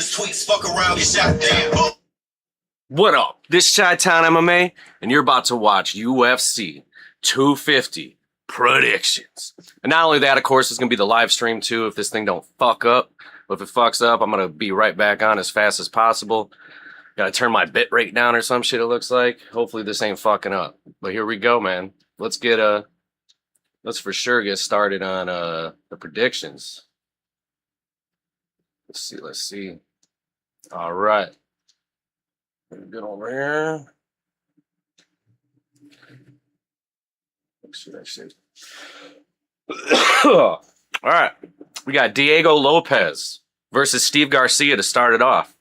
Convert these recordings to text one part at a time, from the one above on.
niggas tweets, fuck around, get shot down. What up? This Chi-Town MMA, and you're about to watch UFC 250 predictions. And not only that, of course, it's going to be the live stream too if this thing don't fuck up. But if it fucks up, I'm going to be right back on as fast as possible. Gotta turn my bit rate down or some shit, it looks like. Hopefully this ain't fucking up. But here we go, man. Let's for sure get started on the predictions. Let's see. All right. Get over here. That shit. All right. We got Diego Lopez versus Steve Garcia to start it off.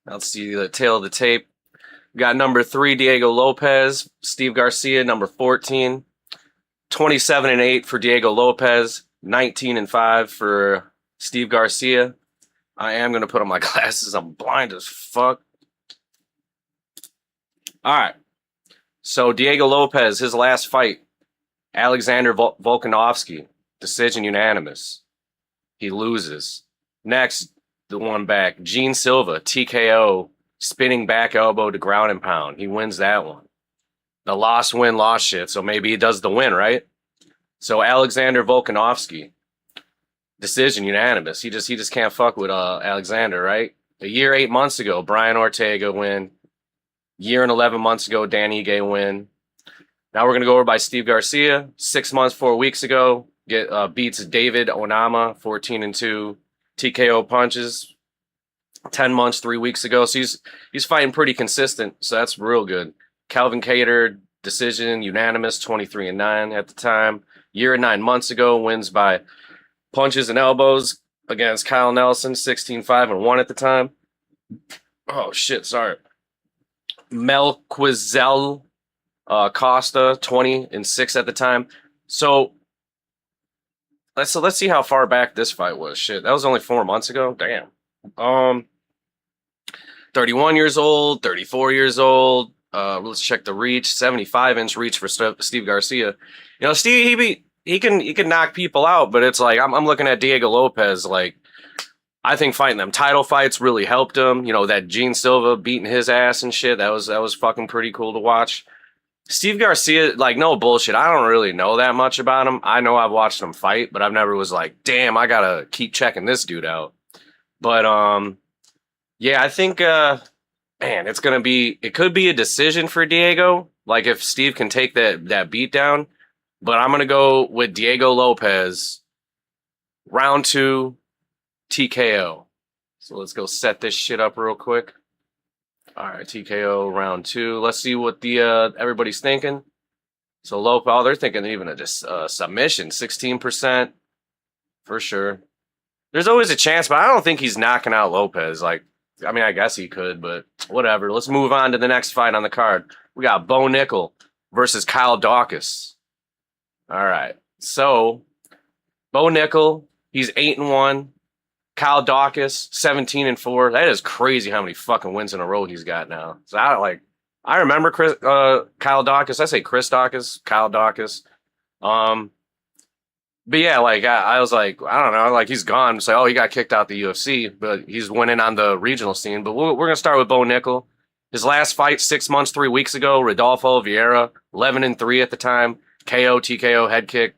Let's see the tail of the tape. We got number 3, Diego Lopez. Steve Garcia, number 14. 27-8 for Diego Lopez. 19-5 for Steve Garcia. I am going to put on my glasses. I'm blind as fuck. All right. So Diego Lopez, his last fight, Alexander Volkanovski, decision unanimous. He loses. Next, the one back, Gene Silva, TKO, spinning back elbow to ground and pound. He wins that one. The loss shit, so maybe he does the win, right? So Alexander Volkanovski, decision unanimous. He just can't fuck with Alexander, right? A year, 8 months ago, Brian Ortega win. Year and 11 months ago, Dan Ige win. Now we're gonna go over by Steve Garcia. 6 months, 4 weeks ago, beats David Onama, 14-2. TKO punches. 10 months, 3 weeks ago. So he's fighting pretty consistent. So that's real good. Calvin Kattar, decision unanimous, 23-9 at the time. Year and 9 months ago, wins by punches and elbows against Kyle Nelson, 16-5-1 at the time. Oh shit, sorry. Melquizel Costa, 20-6 at the time. So let's see how far back this fight was. Shit, that was only 4 months ago. Damn. 31 years old, 34 years old. Let's check the reach. 75-inch reach for Steve Garcia. You know, Steve, he can knock people out, but it's like I'm looking at Diego Lopez. Like, I think fighting them title fights really helped him. You know, that Gene Silva beating his ass and shit. That was fucking pretty cool to watch. Steve Garcia, like, no bullshit. I don't really know that much about him. I know I've watched him fight, but I've never was like, damn, I gotta keep checking this dude out. But yeah, I think man, it could be a decision for Diego. Like if Steve can take that beat down. But I'm gonna go with Diego Lopez. Round 2, TKO. So let's go set this shit up real quick. All right, TKO round 2. Let's see what the everybody's thinking. So Lopez, they're thinking even a submission, 16% for sure. There's always a chance, but I don't think he's knocking out Lopez. Like, I mean, I guess he could, but whatever. Let's move on to the next fight on the card. We got Bo Nickel versus Kyle Dawkins. All right, so Bo Nickel, he's 8-1. Kyle Dawkins, 17-4. That is crazy how many fucking wins in a row he's got now. So I remember Kyle Dawkins. I say Chris Dawkins, Kyle Dawkins. But yeah, like I was like, I don't know, like he's gone. It's like, oh, he got kicked out the UFC, but he's winning on the regional scene. But we're gonna start with Bo Nickel. His last fight, 6 months, 3 weeks ago, Rodolfo Vieira, 11-3 at the time. KO, TKO, head kick.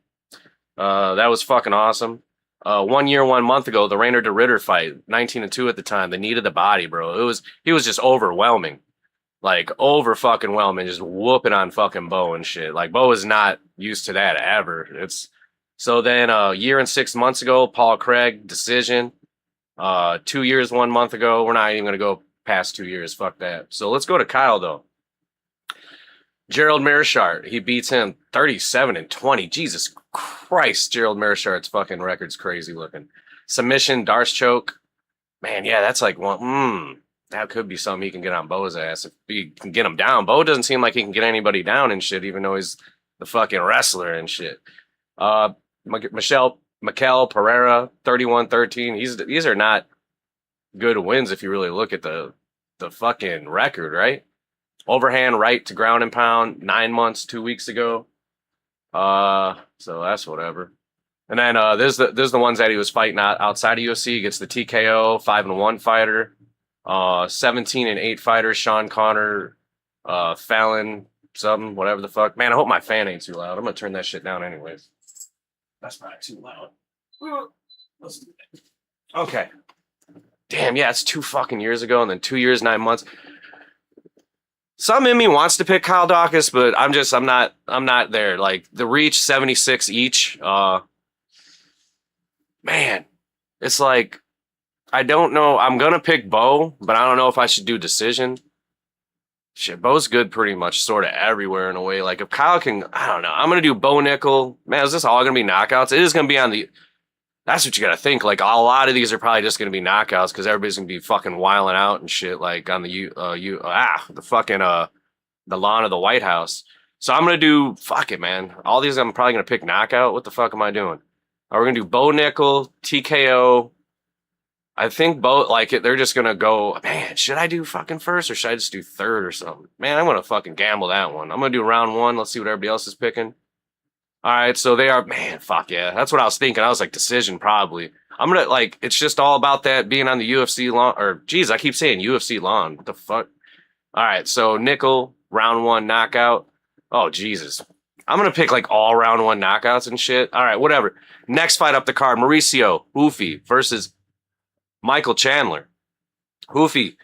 That was fucking awesome. 1 year, 1 month ago, the Rainer de Ritter fight, 19-2 at the time. The need of the body, bro. He was just overwhelming. Like, over fucking whelming, just whooping on fucking Bo and shit. Like, Bo is not used to that ever. So then a year and 6 months ago, Paul Craig, decision. 2 years, 1 month ago. We're not even going to go past 2 years. Fuck that. So let's go to Kyle, though. Gerald Meerschaert, he beats him 37-20. Jesus Christ, Gerald Meerschaert's fucking record's crazy looking. Submission, Darce choke. Man, yeah, that's like one. That could be something he can get on Bo's ass if he can get him down. Bo doesn't seem like he can get anybody down and shit, even though he's the fucking wrestler and shit. Mikel Pereira, 31-13. These are not good wins if you really look at the fucking record, right? Overhand right to ground and pound, 9 months, 2 weeks ago. So that's whatever. And then there's the ones that he was fighting outside of UFC. He gets the TKO 5-1 fighter, 17-8 fighter Sean Connor, Fallon something whatever the fuck. Man, I hope my fan ain't too loud. I'm gonna turn that shit down anyways. That's not too loud. Let's do that. Okay. Damn, yeah, it's 2 fucking years ago, and then 2 years, 9 months. Some in me wants to pick Kyle Dawkins, but I'm not there. Like the reach 76 each. Man, it's like I don't know. I'm gonna pick Bo, but I don't know if I should do decision. Shit, Bo's good pretty much sort of everywhere in a way. Like if Kyle can, I don't know. I'm gonna do Bo Nickel. Man, is this all gonna be knockouts? It is gonna be on the. That's what you gotta think. Like a lot of these are probably just gonna be knockouts because everybody's gonna be fucking wiling out and shit. Like on the the lawn of the White House. So I'm gonna do fuck it, man. All these I'm probably gonna pick knockout. What the fuck am I doing? We're gonna do Bo Nickel, TKO. I think both like it. They're just gonna go. Man, should I do fucking first or should I just do third or something? Man, I'm gonna fucking gamble that one. I'm gonna do round 1. Let's see what everybody else is picking. All right, so they are, man, fuck yeah. That's what I was thinking. I was like, decision probably. I'm going to, like, it's just all about that being on the UFC lawn, or, geez, I keep saying UFC lawn. What the fuck? All right, so Nickel, round 1 knockout. Oh, Jesus. I'm going to pick, like, all round 1 knockouts and shit. All right, whatever. Next fight up the card, Mauricio Hoofy versus Michael Chandler. Hoofy,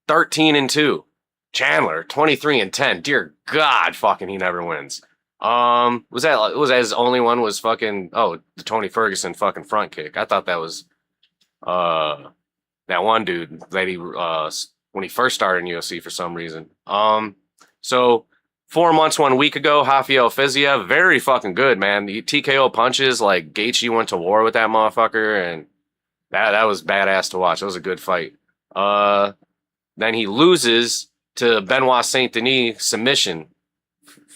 13-2. Chandler, 23-10. Dear God, fucking he never wins. Was that his only one was fucking the Tony Ferguson fucking front kick. I thought that was that one dude that he when he first started in UFC for some reason. So 4 months 1 week ago, Rafael Fiziev, very fucking good, man. The TKO punches, like Gaethje went to war with that motherfucker, and that was badass to watch. That was a good fight. Then he loses to Benoit Saint Denis submission.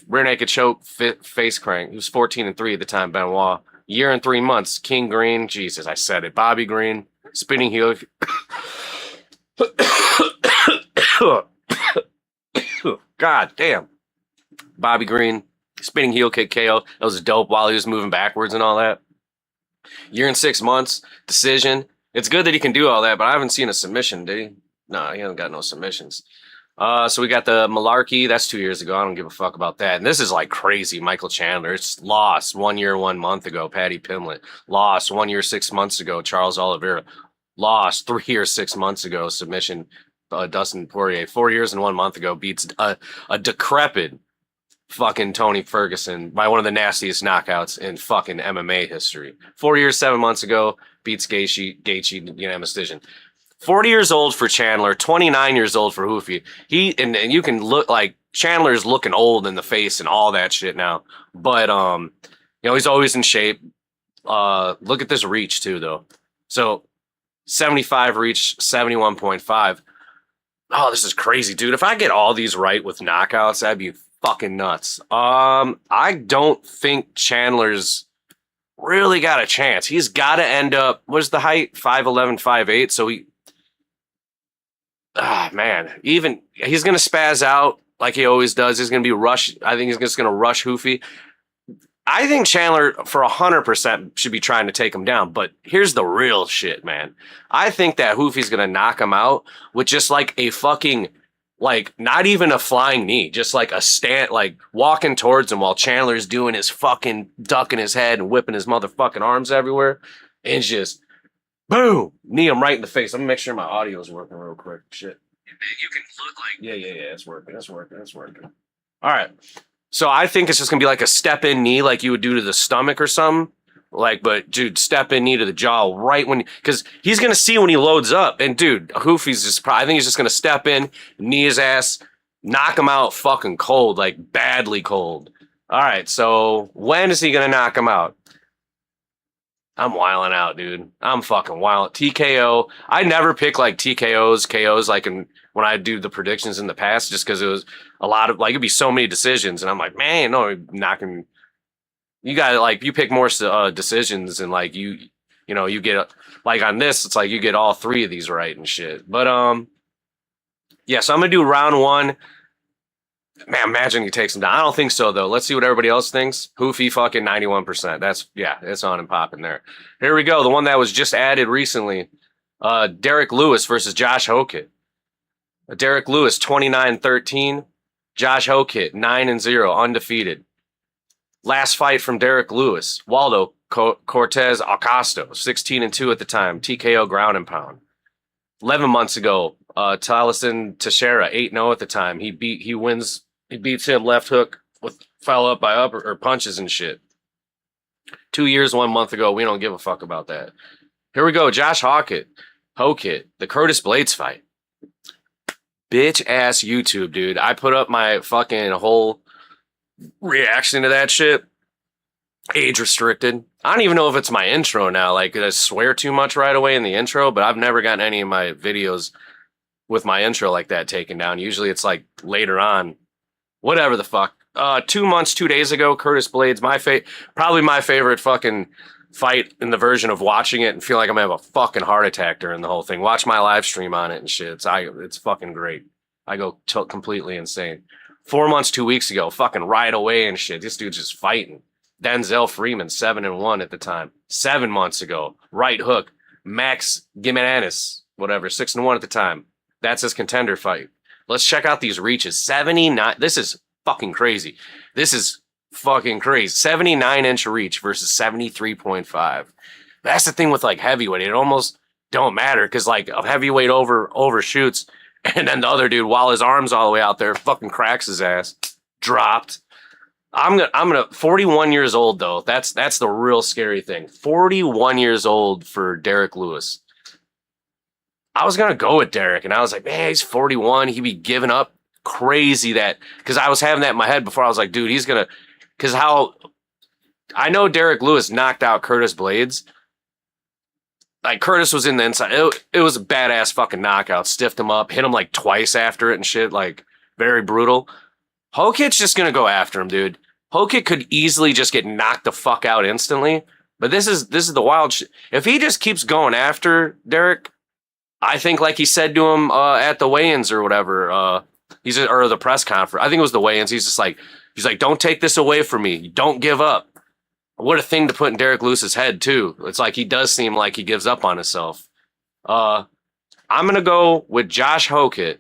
Rear naked choke, face crank. He was 14-3 at the time, Benoit. Year and 3 months. King Green. Jesus, I said it. Bobby Green. Spinning heel. God damn. Bobby Green. Spinning heel kick KO. That was dope while he was moving backwards and all that. Year and 6 months. Decision. It's good that he can do all that, but I haven't seen a submission, did he? No, he hasn't got no submissions. So we got the Malarkey. That's 2 years ago. I don't give a fuck about that. And this is like crazy. Michael Chandler. It's lost 1 year, 1 month ago. Patty Pimlet. Lost 1 year, 6 months ago. Charles Oliveira. Lost 3 years, 6 months ago. Submission. Dustin Poirier. 4 years and 1 month ago. Beats a decrepit fucking Tony Ferguson by one of the nastiest knockouts in fucking MMA history. 4 years, 7 months ago. Beats Gaethje unanimous decision. 40 years old for Chandler, 29 years old for Hoofy. And you can look like Chandler's looking old in the face and all that shit now. But he's always in shape. Look at this reach too, though. So 75 reach, 71.5. Oh, this is crazy, dude. If I get all these right with knockouts, that'd be fucking nuts. I don't think Chandler's really got a chance. He's got to end up, what's the height? 5'11", 5'8". So man, even he's going to spaz out like he always does. He's going to be rushed. I think he's just going to rush Hoofy. I think Chandler for 100% should be trying to take him down. But here's the real shit, man. I think that Hoofy's going to knock him out with just like a fucking, like not even a flying knee, just like a stand, like walking towards him while Chandler's doing his fucking ducking his head and whipping his motherfucking arms everywhere. And just boom, knee him right in the face. I'm gonna make sure my audio is working real quick. Shit. You can look like yeah, it's working. All right. So I think it's just gonna be like a step in knee like you would do to the stomach or something. Like, but dude, step in knee to the jaw right when, because he's gonna see when he loads up. And dude, Hoofy's just I think he's just gonna step in, knee his ass, knock him out fucking cold, like badly cold. All right, so when is he gonna knock him out? I'm wilding out, dude. I'm fucking wild. TKO. I never pick like TKOs, KOs like when I do the predictions in the past, just because it was a lot of like it'd be so many decisions, and I'm like, man, no, knocking. You got like you pick more decisions, and like you get like on this, it's like you get all 3 of these right and shit. But yeah, so I'm gonna do round 1. Man, imagine he takes him down. I don't think so, though. Let's see what everybody else thinks. Hoofy fucking 91%. It's on and popping there. Here we go. The one that was just added recently. Derek Lewis versus Josh Hokit. Derek Lewis, 29-13. Josh Hokit, 9-0, undefeated. Last fight from Derek Lewis. Waldo Cortez Acosta, 16-2 at the time. TKO ground and pound. 11 months ago, Taliesin Teixeira, 8-0 at the time. He beats him left hook with follow up by upper or punches and shit. 2 years, 1 month ago. We don't give a fuck about that. Here we go. Josh Hokit, the Curtis Blades fight. Bitch ass YouTube, dude. I put up my fucking whole reaction to that shit. Age restricted. I don't even know if it's my intro now. Like, I swear too much right away in the intro, but I've never gotten any of my videos with my intro like that taken down. Usually it's like later on. Whatever the fuck. 2 months, 2 days ago, Curtis Blades, probably my favorite fucking fight in the version of watching it and feel like I'm gonna have a fucking heart attack during the whole thing. Watch my live stream on it and shit. It's fucking great. I go completely insane. 4 months, 2 weeks ago, fucking right away and shit. This dude's just fighting. Denzel Freeman, 7-1 at the time. 7 months ago, right hook. Max Gimenez, whatever, 6-1 at the time. That's his contender fight. Let's check out these reaches. 79. This is fucking crazy. This is fucking crazy. 79-inch reach versus 73.5. That's the thing with like heavyweight. It almost don't matter because like a heavyweight overshoots, and then the other dude, while his arm's all the way out there, fucking cracks his ass. Dropped. I'm gonna 41 years old though. That's the real scary thing. 41 years old for Derek Lewis. I was gonna go with Derek, and I was like, man, he's 41. He'd be giving up crazy that because I was having that in my head before. I was like, dude, he's gonna because how I know Derek Lewis knocked out Curtis Blades. Like Curtis was in the inside. It was a badass fucking knockout. Stiffed him up, hit him like twice after it and shit. Like very brutal. Hokit's just gonna go after him, dude. Hokit could easily just get knocked the fuck out instantly. But this is the wild shit. If he just keeps going after Derek, I think like he said to him at the weigh-ins or whatever, or the press conference. I think it was the weigh-ins. He's like, don't take this away from me. Don't give up. What a thing to put in Derek Lewis's head too. It's like he does seem like he gives up on himself. I'm gonna go with Josh Hokit.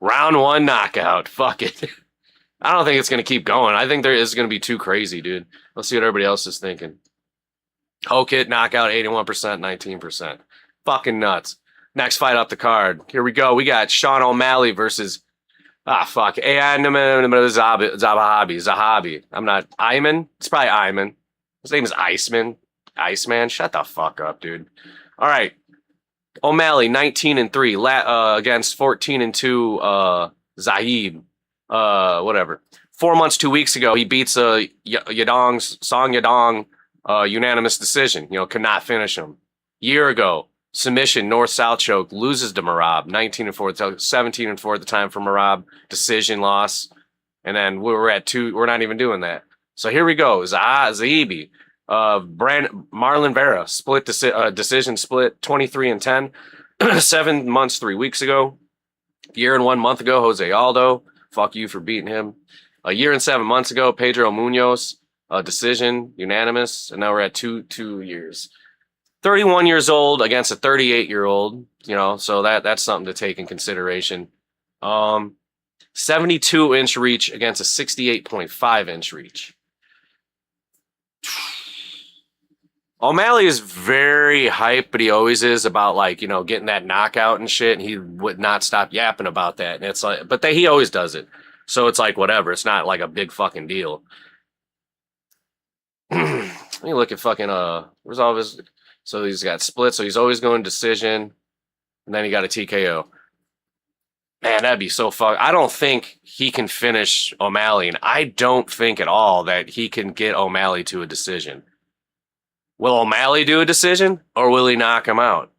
Round 1 knockout. Fuck it. I don't think it's going to keep going. I think there is going to be too crazy, dude. Let's see what everybody else is thinking. Hokit, knockout, 81%, 19%. Fucking nuts. Next fight up the card. Here we go. We got Sean O'Malley versus... Zahabi. I'm not... Iman? It's probably Iman. His name is Iceman. Iceman? Shut the fuck up, dude. All right. O'Malley, 19-3, against 14-2, Zahib, whatever. 4 months, 2 weeks ago, he beats Song Yadong, unanimous decision. Could not finish him. Year ago, submission, north-south choke, loses to Merab, 19-4, 17-4 at the time for Merab, decision loss. And then we're at 2, we're not even doing that. So here we go, Zahibi. Marlon Vera split decision split 23-10. 7 months 3 weeks ago. Year and 1 month ago, Jose Aldo, fuck you for beating him. A year and 7 months ago, Pedro Munoz, decision unanimous, and now we're at two years. 31 years old against a 38-year-old, so that's something to take in consideration. 72-inch reach against a 68.5-inch reach. O'Malley is very hype, but he always is about getting that knockout and shit, and he would not stop yapping about that. And it's like, but he always does it, so it's like whatever. It's not like a big fucking deal. Let me look at fucking where's all of his? So he's got split, so he's always going decision, and then he got a TKO. Man, that'd be so fuck. I don't think he can finish O'Malley, and I don't think at all that he can get O'Malley to a decision. Will O'Malley do a decision, or will he knock him out?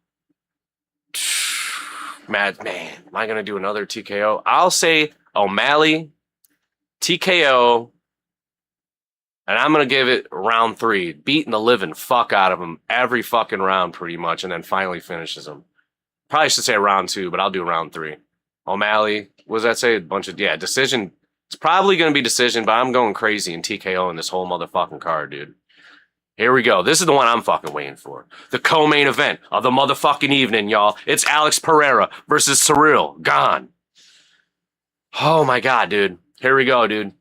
Man, am I going to do another TKO? I'll say O'Malley, TKO, and I'm going to give it round 3. Beating the living fuck out of him every fucking round pretty much, and then finally finishes him. Probably should say round 2, but I'll do round 3. O'Malley. What does that say? A bunch of, yeah, decision. It's probably going to be decision, but I'm going crazy in TKO in this whole motherfucking card, dude. Here we go. This is the one I'm fucking waiting for. The co-main event of the motherfucking evening, y'all. It's Alex Pereira versus Ciryl Gane. Oh my God, dude. Here we go, dude.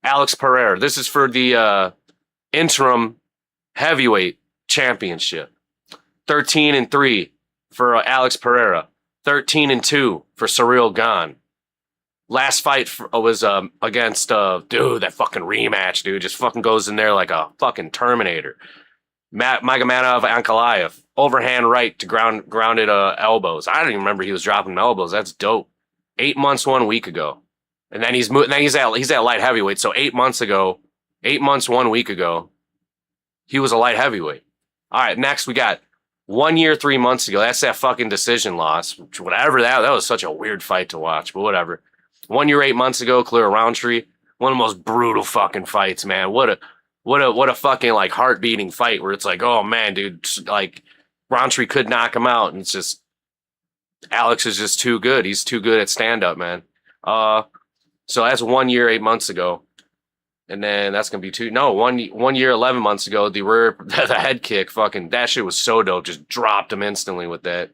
Alex Pereira. This is for the interim heavyweight championship. 13-3 for Alex Pereira. 13-2 for Ciryl Gane. Last fight was against, dude, that fucking rematch, dude. Just fucking goes in there like a fucking Terminator. Magomadov Ankalaev. Overhand right to grounded elbows. I don't even remember he was dropping elbows. That's dope. 8 months, 1 week ago. And then he's at light heavyweight. So 8 months ago, 8 months, 1 week ago, he was a light heavyweight. All right, next we got 1 year, 3 months ago. That's that fucking decision loss. Whatever that was such a weird fight to watch, but whatever. 1 year, 8 months ago, Clear Roundtree. One of the most brutal fucking fights, man. What a fucking like heart beating fight where it's like, oh man, dude, like Roundtree could knock him out, and it's just Alex is just too good. He's too good at stand up, man. So that's 1 year, 8 months ago. And then that's gonna be 1 year, 11 months ago. The head kick, fucking that shit was so dope. Just dropped him instantly with that.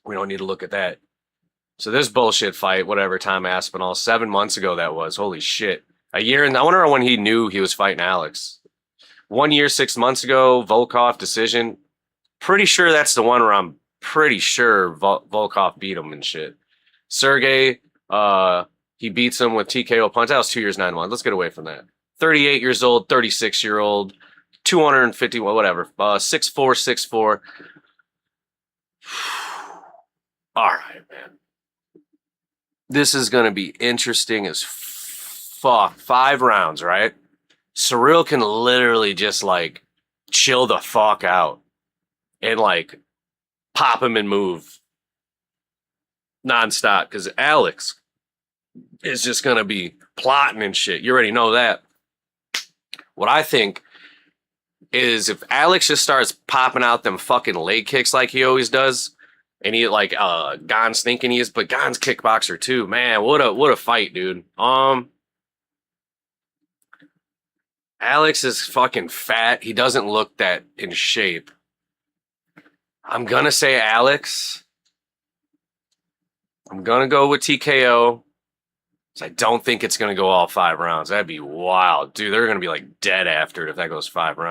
We don't need to look at that. So this bullshit fight, whatever, Tom Aspinall, 7 months ago that was. Holy shit. A year, and I wonder when he knew he was fighting Alex. 1 year, 6 months ago, Volkov decision. Pretty sure that's the one where I'm pretty sure Volkov beat him and shit. Sergey, he beats him with TKO punch. That was 2 years, 9 months. Let's get away from that. 38 years old, 36-year-old, 250, whatever. 6'4", 6'4". All right, man. This is going to be interesting as fuck. 5 rounds, right? Ciryl can literally just, like, chill the fuck out and, like, pop him and move nonstop because Alex is just going to be plotting and shit. You already know that. What I think is if Alex just starts popping out them fucking leg kicks like he always does, and he like Gane's thinking he is, but Gane's kickboxer too. Man, what a fight, dude. Alex is fucking fat. He doesn't look that in shape. I'm gonna say Alex. I'm gonna go with TKO. I don't think it's gonna go all 5 rounds. That'd be wild, dude. They're gonna be like dead after it if that goes 5 rounds.